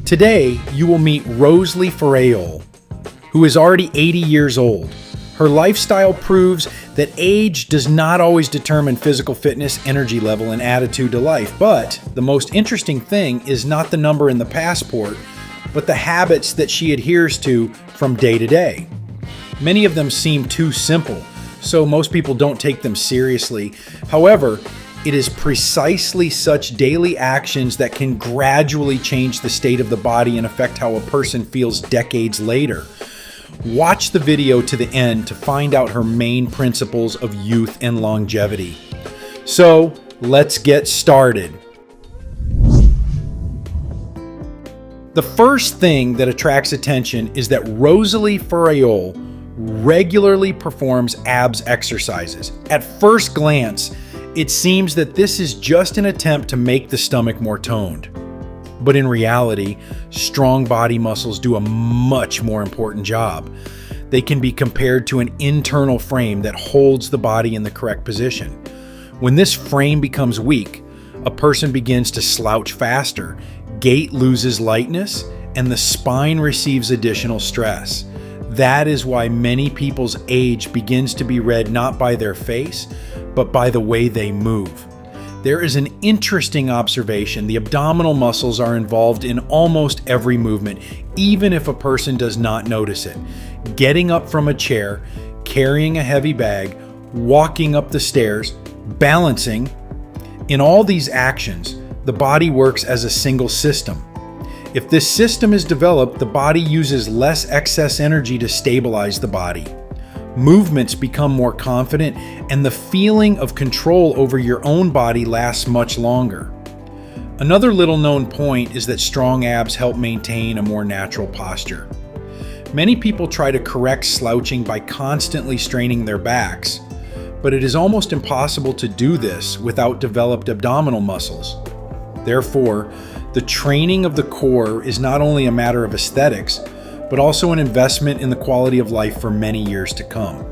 Today, you will meet Rosely Ferraiol, who is already 80 years old. Her lifestyle proves that age does not always determine physical fitness, energy level, and attitude to life. But the most interesting thing is not the number in the passport, but the habits that she adheres to from day to day. Many of them seem too simple, so most people don't take them seriously. However, it is precisely such daily actions that can gradually change the state of the body and affect how a person feels decades later. Watch the video to the end to find out her main principles of youth and longevity. So, let's get started. The first thing that attracts attention is that Rosely Ferraiol regularly performs abs exercises. At first glance, it seems that this is just an attempt to make the stomach more toned. But in reality, strong body muscles do a much more important job. They can be compared to an internal frame that holds the body in the correct position. When this frame becomes weak, a person begins to slouch faster, gait loses lightness, and the spine receives additional stress. That is why many people's age begins to be read not by their face, but by the way they move. There is an interesting observation. The abdominal muscles are involved in almost every movement, even if a person does not notice it. Getting up from a chair, carrying a heavy bag, walking up the stairs, balancing. In all these actions, the body works as a single system. If this system is developed, the body uses less excess energy to stabilize the body. Movements become more confident, and the feeling of control over your own body lasts much longer. Another little known point is that strong abs help maintain a more natural posture. Many people try to correct slouching by constantly straining their backs, but it is almost impossible to do this without developed abdominal muscles. Therefore, the training of the core is not only a matter of aesthetics, but also an investment in the quality of life for many years to come.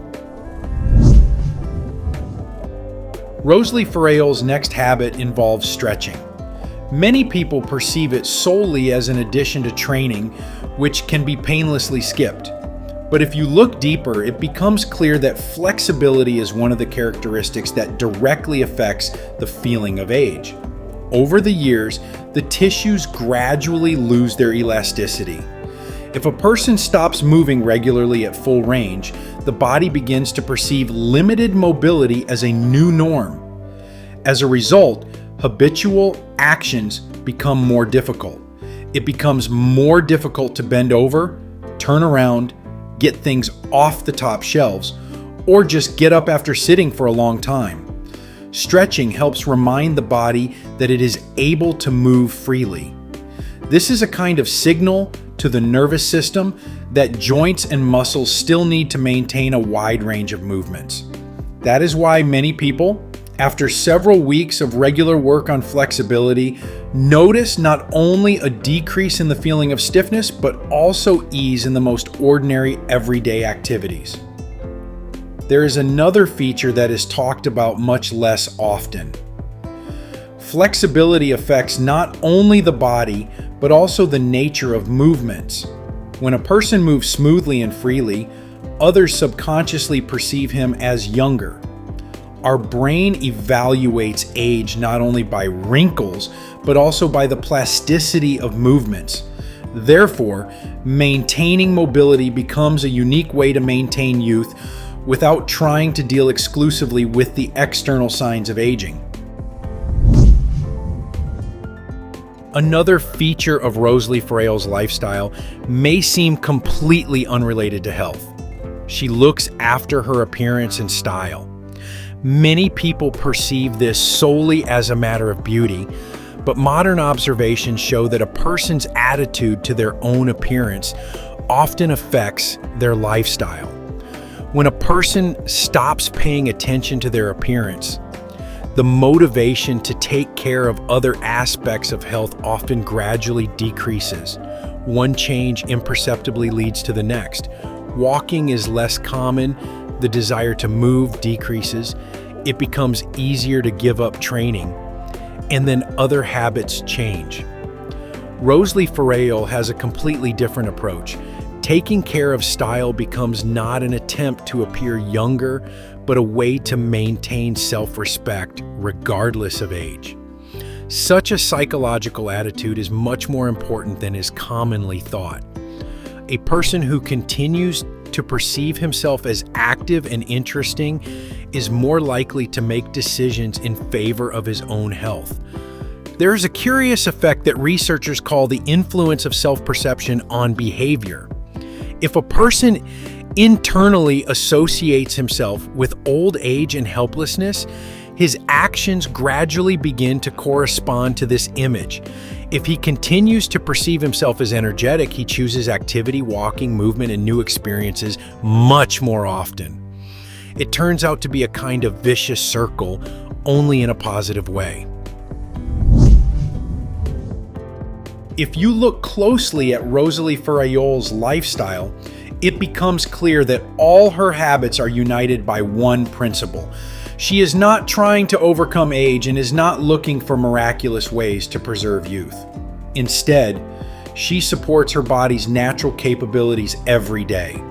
Rosely Ferraiol's next habit involves stretching. Many people perceive it solely as an addition to training, which can be painlessly skipped. But if you look deeper, it becomes clear that flexibility is one of the characteristics that directly affects the feeling of age. Over the years, the tissues gradually lose their elasticity. If a person stops moving regularly at full range, the body begins to perceive limited mobility as a new norm. As a result, habitual actions become more difficult. It becomes more difficult to bend over, turn around, get things off the top shelves, or just get up after sitting for a long time. Stretching helps remind the body that it is able to move freely. This is a kind of signal to the nervous system that joints and muscles still need to maintain a wide range of movements. That is why many people, after several weeks of regular work on flexibility, notice not only a decrease in the feeling of stiffness, but also ease in the most ordinary everyday activities. There is another feature that is talked about much less often. Flexibility affects not only the body, but also the nature of movements. When a person moves smoothly and freely, others subconsciously perceive him as younger. Our brain evaluates age not only by wrinkles, but also by the plasticity of movements. Therefore, maintaining mobility becomes a unique way to maintain youth without trying to deal exclusively with the external signs of aging. Another feature of Rosely Ferraiol's lifestyle may seem completely unrelated to health. She looks after her appearance and style. Many people perceive this solely as a matter of beauty, but modern observations show that a person's attitude to their own appearance often affects their lifestyle. When a person stops paying attention to their appearance, the motivation to take care of other aspects of health often gradually decreases. One change imperceptibly leads to the next. Walking is less common, the desire to move decreases, it becomes easier to give up training, and then other habits change. Rosely Ferraiol has a completely different approach. Taking care of style becomes not an attempt to appear younger, but a way to maintain self-respect regardless of age. Such a psychological attitude is much more important than is commonly thought. A person who continues to perceive himself as active and interesting is more likely to make decisions in favor of his own health. There is a curious effect that researchers call the influence of self-perception on behavior. If a person internally associates himself with old age and helplessness, his actions gradually begin to correspond to this image. If he continues to perceive himself as energetic, he chooses activity, walking, movement, and new experiences much more often. It turns out to be a kind of vicious circle, only in a positive way. If you look closely at Rosely Ferraiol's lifestyle, it becomes clear that all her habits are united by one principle. She is not trying to overcome age and is not looking for miraculous ways to preserve youth. Instead, she supports her body's natural capabilities every day.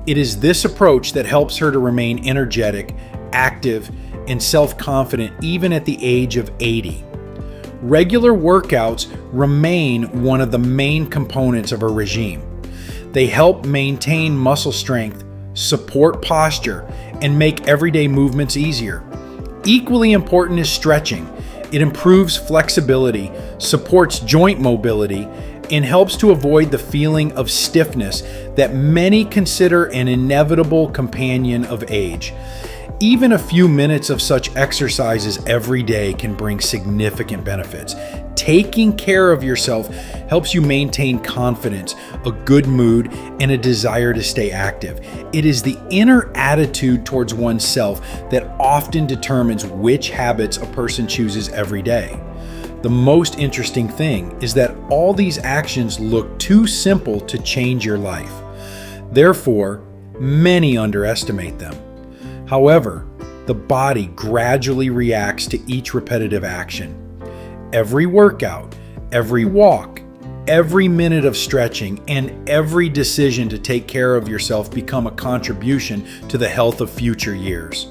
It is this approach that helps her to remain energetic, active, and self-confident even at the age of 80. Regular workouts remain one of the main components of her regime. They help maintain muscle strength, support posture, and make everyday movements easier. Equally important is stretching. It improves flexibility, supports joint mobility, and helps to avoid the feeling of stiffness that many consider an inevitable companion of age. Even a few minutes of such exercises every day can bring significant benefits. Taking care of yourself helps you maintain confidence, a good mood, and a desire to stay active. It is the inner attitude towards oneself that often determines which habits a person chooses every day. The most interesting thing is that all these actions look too simple to change your life. Therefore, many underestimate them. However, the body gradually reacts to each repetitive action. Every workout, every walk, every minute of stretching, and every decision to take care of yourself become a contribution to the health of future years.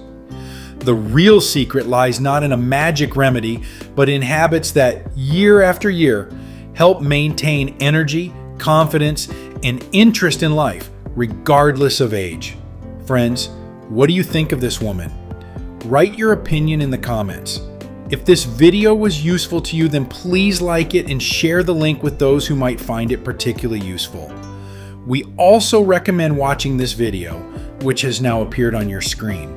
The real secret lies not in a magic remedy, but in habits that, year after year, help maintain energy, confidence, and interest in life, regardless of age. Friends, what do you think of this woman? Write your opinion in the comments. If this video was useful to you, then please like it and share the link with those who might find it particularly useful. We also recommend watching this video, which has now appeared on your screen.